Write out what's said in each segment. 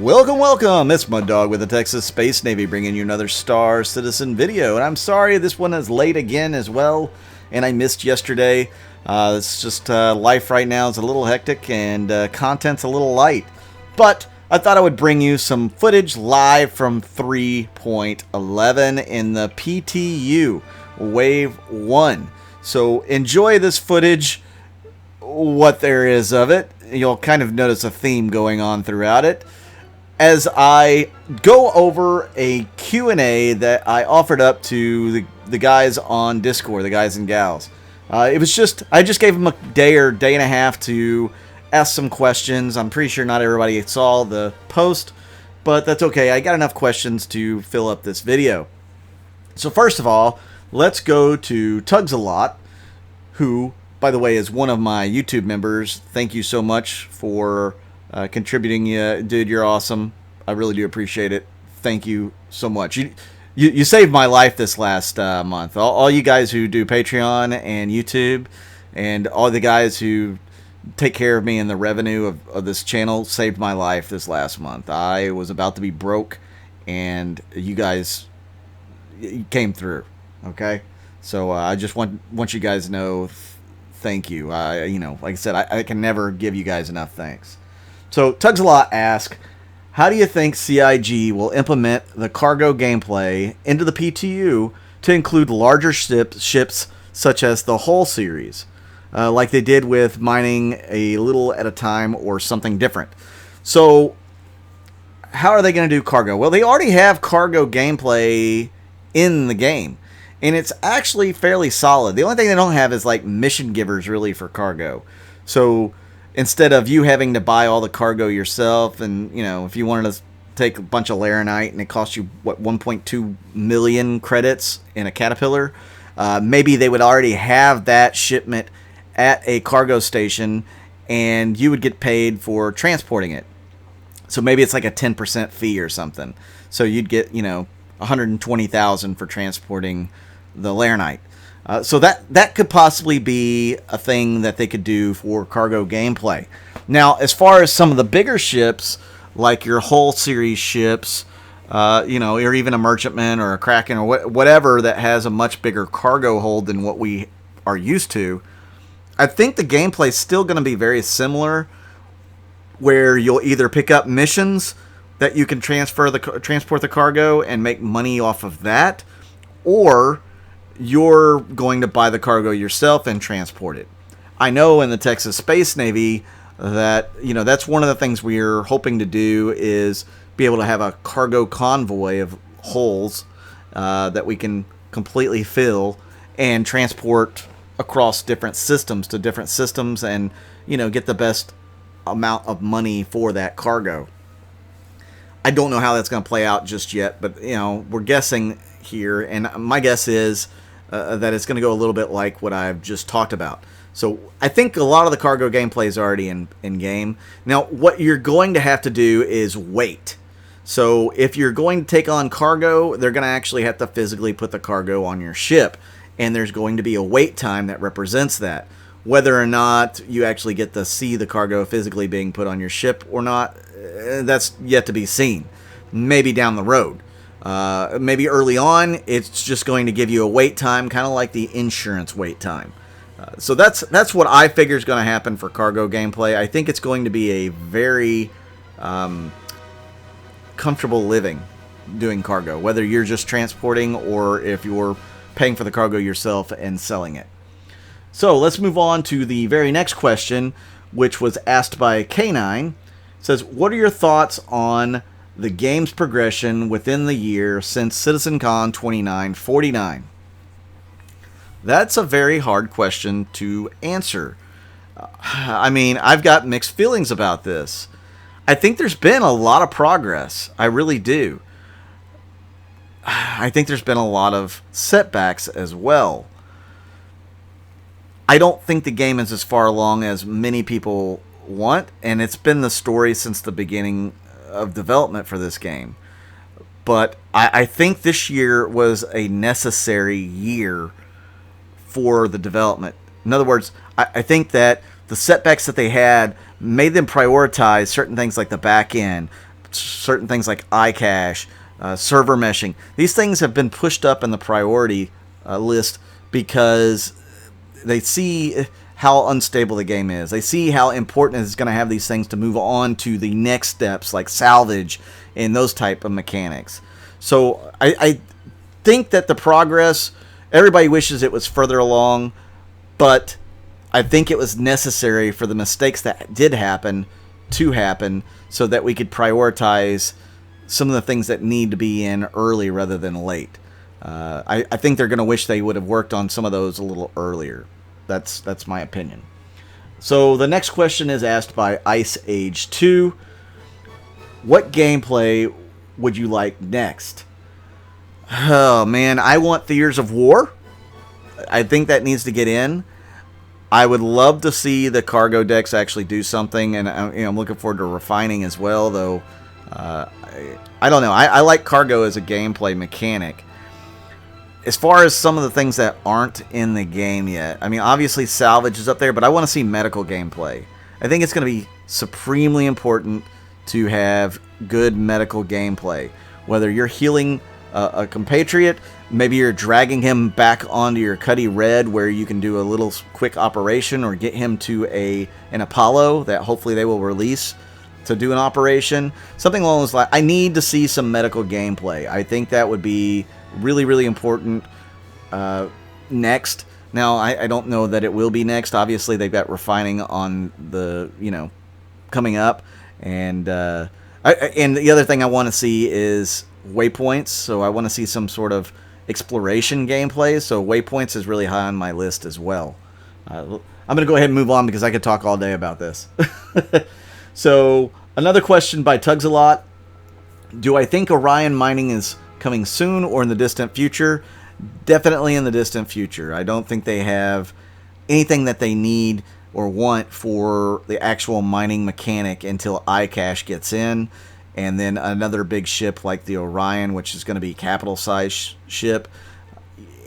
Welcome, welcome! It's Mud Dog with the Texas Space Navy bringing you another Star Citizen video. And I'm sorry this one is late again as well, and I missed yesterday. It's just life right now is a little hectic and content's a little light. But I thought I would bring you some footage live from 3.11 in the PTU Wave 1. So enjoy this footage, what there is of it. You'll kind of notice a theme going on throughout it, as I go over a Q&A that I offered up to the guys on Discord, the guys and gals. I just gave them a day or day and a half to ask some questions. I'm pretty sure not everybody saw the post, but that's okay. I got enough questions to fill up this video. So first of all, let's go to Tugs-A-Lot, who, by the way, is one of my YouTube members. Thank you so much for contributing. Dude, you're awesome. I really do appreciate it. Thank you so much. You saved my life this last month. All you guys who do Patreon and YouTube, and all the guys who take care of me and the revenue of this channel saved my life this last month. I was about to be broke, and you guys came through. Okay, so I just want you guys to know, thank you. Like I said, I can never give you guys enough thanks. So Tugs-A-Lot asks, how do you think CIG will implement the cargo gameplay into the PTU to include larger ships such as the Hull series, like they did with mining a little at a time or something different? So how are they going to do cargo? Well, they already have cargo gameplay in the game, and it's actually fairly solid. The only thing they don't have is like mission givers really for cargo. So instead of you having to buy all the cargo yourself, and if you wanted to take a bunch of Laranite and it costs you 1.2 million credits in a Caterpillar, maybe they would already have that shipment at a cargo station and you would get paid for transporting it. So maybe it's like a 10% fee or something. So you'd get 120,000 for transporting the Laranite. So that could possibly be a thing that they could do for cargo gameplay. Now, as far as some of the bigger ships, like your Hull series ships, or even a Merchantman or a Kraken or whatever that has a much bigger cargo hold than what we are used to, I think the gameplay is still going to be very similar, where you'll either pick up missions that you can transport the cargo and make money off of that, or you're going to buy the cargo yourself and transport it. I know in the Texas Space Navy that, that's one of the things we're hoping to do, is be able to have a cargo convoy of hulls that we can completely fill and transport across different systems to different systems, and, get the best amount of money for that cargo. I don't know how that's going to play out just yet, but, we're guessing here, and my guess is that it's going to go a little bit like what I've just talked about. So I think a lot of the cargo gameplay is already in game. Now, what you're going to have to do is wait. So if you're going to take on cargo, they're going to actually have to physically put the cargo on your ship, and there's going to be a wait time that represents that. Whether or not you actually get to see the cargo physically being put on your ship or not, that's yet to be seen. Maybe down the road. Maybe early on, it's just going to give you a wait time, kind of like the insurance wait time. So that's what I figure is going to happen for cargo gameplay. I think it's going to be a very comfortable living doing cargo, whether you're just transporting or if you're paying for the cargo yourself and selling it. So let's move on to the very next question, which was asked by K9. It says, what are your thoughts on the game's progression within the year since CitizenCon 2949? That's a very hard question to answer. I mean, I've got mixed feelings about this. I think there's been a lot of progress. I really do. I think there's been a lot of setbacks as well. I don't think the game is as far along as many people want, and it's been the story since the beginning of development for this game. But I think this year was a necessary year for the development. In other words, I think that the setbacks that they had made them prioritize certain things like the back end, certain things like iCache, server meshing. These things have been pushed up in the priority list because they see how unstable the game is. They see how important it's going to have these things to move on to the next steps, like salvage and those type of mechanics. So I think that the progress, everybody wishes it was further along, but I think it was necessary for the mistakes that did happen to happen so that we could prioritize some of the things that need to be in early rather than late. I think they're going to wish they would have worked on some of those a little earlier. That's my opinion. So the next question is asked by Ice Age 2. What gameplay would you like next? Oh man, I want Theaters of War. I think that needs to get in. I would love to see the cargo decks actually do something, and I'm looking forward to refining as well. Though I don't know. I like cargo as a gameplay mechanic. As far as some of the things that aren't in the game yet, I mean, obviously salvage is up there, but I want to see medical gameplay. I think it's going to be supremely important to have good medical gameplay. Whether you're healing a compatriot, maybe you're dragging him back onto your Cuddy Red where you can do a little quick operation or get him to an Apollo that hopefully they will release to do an operation. Something along those lines. I need to see some medical gameplay. I think that would be really, really important next. Now, I don't know that it will be next. Obviously, they've got refining on the, coming up. And and the other thing I want to see is waypoints. So I want to see some sort of exploration gameplay. So waypoints is really high on my list as well. I'm going to go ahead and move on because I could talk all day about this. So another question by Tugs-A-Lot. Do I think Orion mining is coming soon or in the distant future? Definitely in the distant future. I don't think they have anything that they need or want for the actual mining mechanic until iCache gets in, and then another big ship like the Orion, which is going to be capital size ship,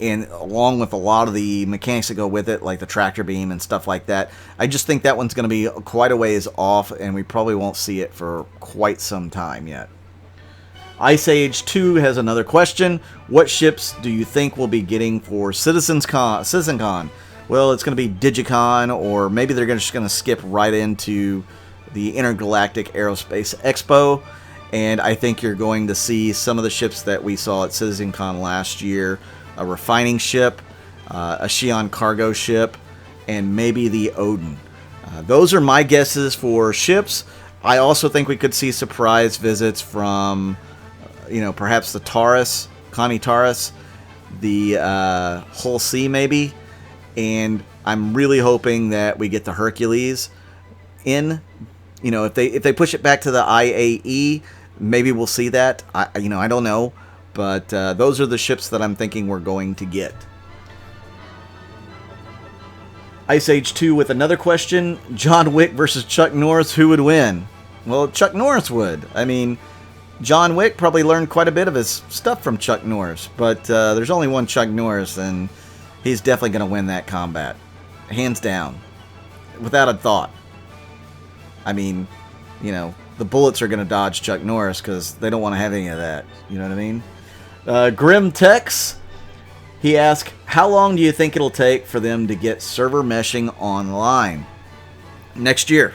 and along with a lot of the mechanics that go with it, like the tractor beam and stuff like that. I just think that one's going to be quite a ways off, and we probably won't see it for quite some time yet. Ice Age 2 has another question. What ships do you think we'll be getting for CitizenCon? Well, it's going to be Digicon, or maybe they're just going to skip right into the Intergalactic Aerospace Expo. And I think you're going to see some of the ships that we saw at CitizenCon last year. A refining ship, a Xi'an cargo ship, and maybe the Odin. Those are my guesses for ships. I also think we could see surprise visits from perhaps the Taurus, Connie Taurus, the Hull C maybe, and I'm really hoping that we get the Hercules in. If they push it back to the IAE, maybe we'll see that. I don't know, but those are the ships that I'm thinking we're going to get. Ice Age 2 with another question. John Wick versus Chuck Norris, who would win? Well, Chuck Norris would. I mean, John Wick probably learned quite a bit of his stuff from Chuck Norris, but there's only one Chuck Norris, and he's definitely going to win that combat. Hands down. Without a thought. I mean, the bullets are going to dodge Chuck Norris because they don't want to have any of that. You know what I mean? Grim Tex, he asked, how long do you think it'll take for them to get server meshing online? Next year.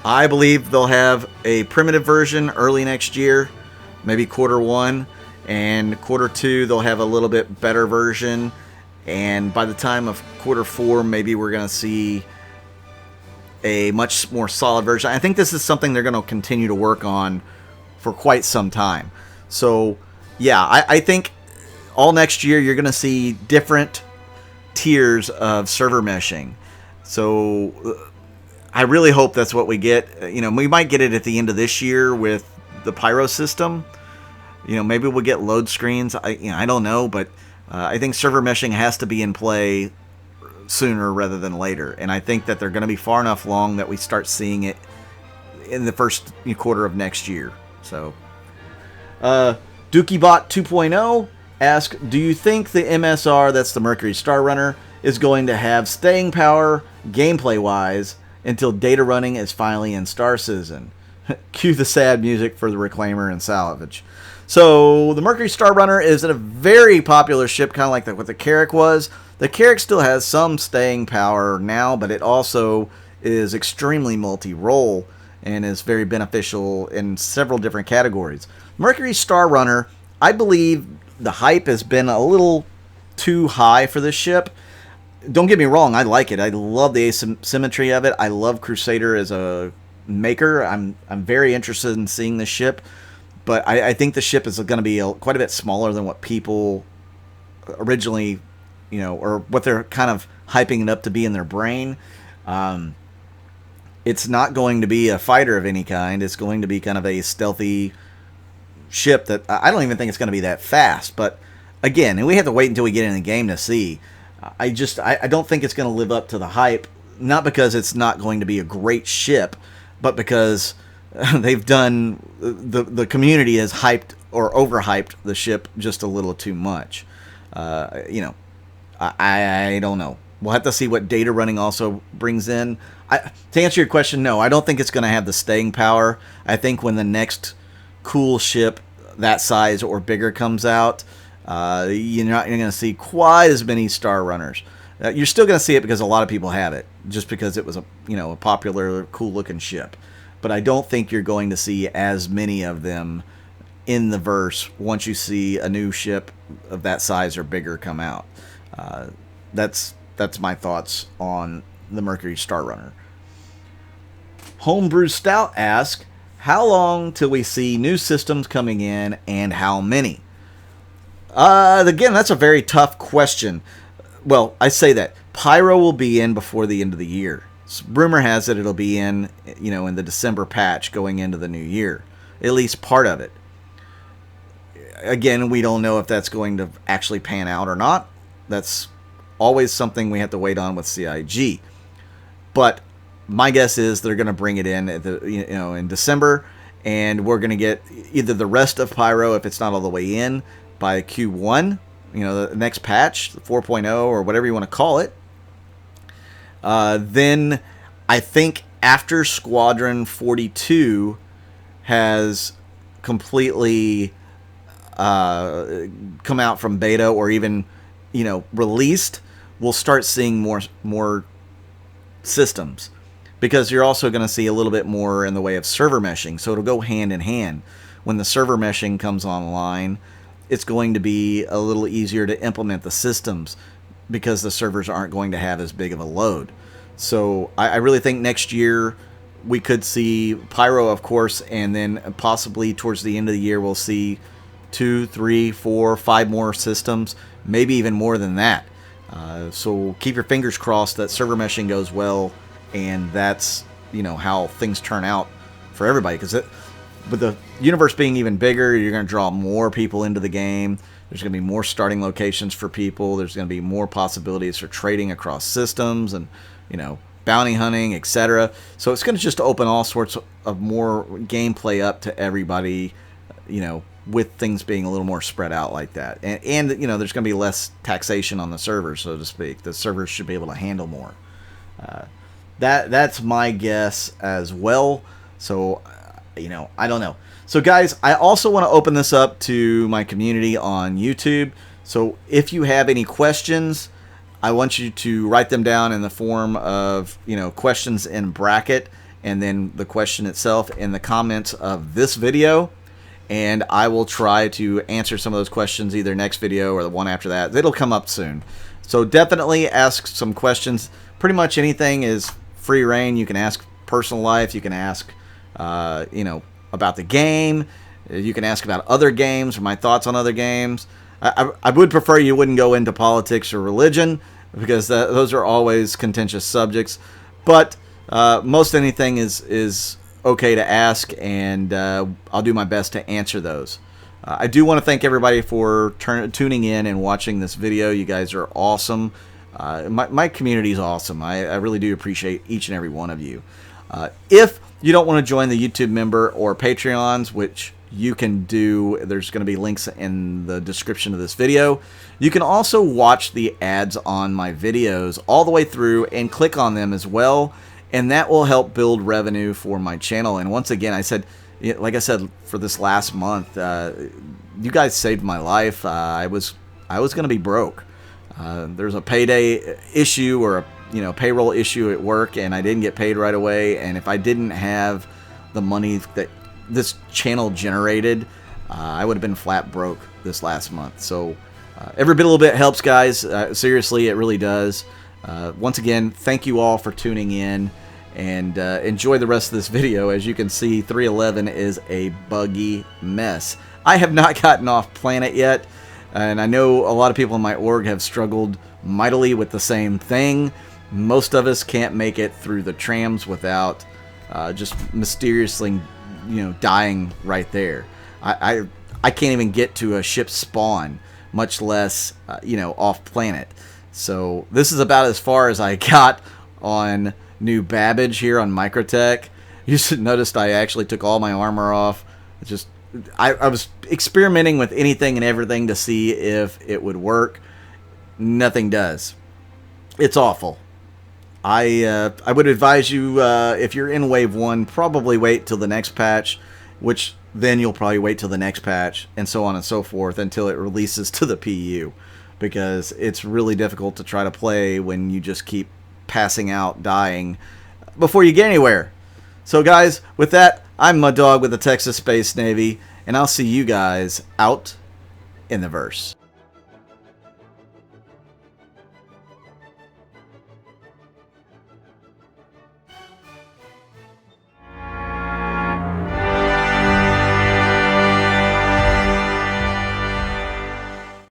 I believe they'll have a primitive version early next year, maybe Q1, and Q2 they'll have a little bit better version, and by the time of Q4 maybe we're going to see a much more solid version. I think this is something they're going to continue to work on for quite some time. So yeah, I think all next year you're going to see different tiers of server meshing. So I really hope that's what we get. We might get it at the end of this year with the Pyro system. Maybe we'll get load screens. I don't know, but I think server meshing has to be in play sooner rather than later. And I think that they're going to be far enough along that we start seeing it in the first quarter of next year. So, DookieBot 2.0 asks, do you think the MSR, that's the Mercury Star Runner, is going to have staying power gameplay-wise until data running is finally in Star Citizen? Cue the sad music for the Reclaimer and Salvage. So the Mercury Star Runner is a very popular ship, kind of like what the Carrack was. The Carrack still has some staying power now, but it also is extremely multi-role and is very beneficial in several different categories. Mercury Star Runner, I believe the hype has been a little too high for this ship. Don't get me wrong, I like it. I love the asymmetry of it. I love Crusader as a maker. I'm very interested in seeing this ship, but I think the ship is going to be quite a bit smaller than what people originally, or what they're kind of hyping it up to be in their brain. It's not going to be a fighter of any kind. It's going to be kind of a stealthy ship that I don't even think it's going to be that fast. But again, and we have to wait until we get in the game to see. I don't think it's going to live up to the hype, not because it's not going to be a great ship, but because they've done, the community has hyped or overhyped the ship just a little too much. I don't know. We'll have to see what data running also brings in. To answer your question, no, I don't think it's going to have the staying power. I think when the next cool ship that size or bigger comes out, you're going to see quite as many Star Runners. You're still going to see it because a lot of people have it, just because it was a popular, cool looking ship. But I don't think you're going to see as many of them in the verse once you see a new ship of that size or bigger come out. That's my thoughts on the Mercury Star Runner. Homebrew Stout asks, how long till we see new systems coming in and how many? Again, that's a very tough question. Well, I say that Pyro will be in before the end of the year. Rumor has it it'll be in the December patch going into the new year, at least part of it. Again, we don't know if that's going to actually pan out or not. That's always something we have to wait on with CIG. But my guess is they're going to bring it in at in December, and we're going to get either the rest of Pyro, if it's not all the way in, by Q1, the next patch, 4.0 or whatever you want to call it. Then I think after Squadron 42 has completely come out from beta or even released, we'll start seeing more systems, because you're also going to see a little bit more in the way of server meshing. So it'll go hand in hand. When the server meshing comes online, it's going to be a little easier to implement the systems because the servers aren't going to have as big of a load. So I really think next year we could see Pyro, of course, and then possibly towards the end of the year we'll see 2, 3, 4, 5 more systems, maybe even more than that. So keep your fingers crossed that server meshing goes well, and that's how things turn out for everybody. Because with the universe being even bigger, you're going to draw more people into the game. There's going to be more starting locations for people. There's going to be more possibilities for trading across systems and bounty hunting, etc. So it's going to just open all sorts of more gameplay up to everybody, with things being a little more spread out like that. And there's going to be less taxation on the servers, so to speak. The servers should be able to handle more. That's my guess as well. So, I don't know. So, guys, I also want to open this up to my community on YouTube. So if you have any questions, I want you to write them down in the form of, questions in bracket, and then the question itself in the comments of this video. And I will try to answer some of those questions either next video or the one after that. It'll come up soon. So definitely ask some questions. Pretty much anything is free reign. You can ask personal life. You can ask, about the game. You can ask about other games or my thoughts on other games. I would prefer you wouldn't go into politics or religion, because those are always contentious subjects. But most anything is okay to ask, and I'll do my best to answer those. I do want to thank everybody for tuning in and watching this video. You guys are awesome. My community is awesome. I really do appreciate each and every one of you. If you don't want to join the YouTube member or Patreons, which you can do, there's going to be links in the description of this video. You can also watch the ads on my videos all the way through and click on them as well. and that will help build revenue for my channel. And once again, like I said, for this last month, you guys saved my life. I was going to be broke. There's a payday issue or a payroll issue at work, and I didn't get paid right away. And if I didn't have the money that this channel generated, I would have been flat broke this last month. So every little bit helps, guys. Seriously, it really does. Once again, thank you all for tuning in, and enjoy the rest of this video. As you can see, 311 is a buggy mess. I have not gotten off planet yet, and I know a lot of people in my org have struggled mightily with the same thing. Most of us can't make it through the trams without just mysteriously, dying right there. I can't even get to a ship spawn, much less, off planet. So this is about as far as I got on New Babbage here on Microtech. You should notice I actually took all my armor off. I was experimenting with anything and everything to see if it would work. Nothing does. It's awful. I would advise you, if you're in Wave 1, probably wait till the next patch, which then you'll probably wait till the next patch, and so on and so forth until it releases to the PU, because it's really difficult to try to play when you just keep passing out, dying, before you get anywhere. So guys, with that, I'm Mud Dog with the Texas Space Navy, and I'll see you guys out in the verse.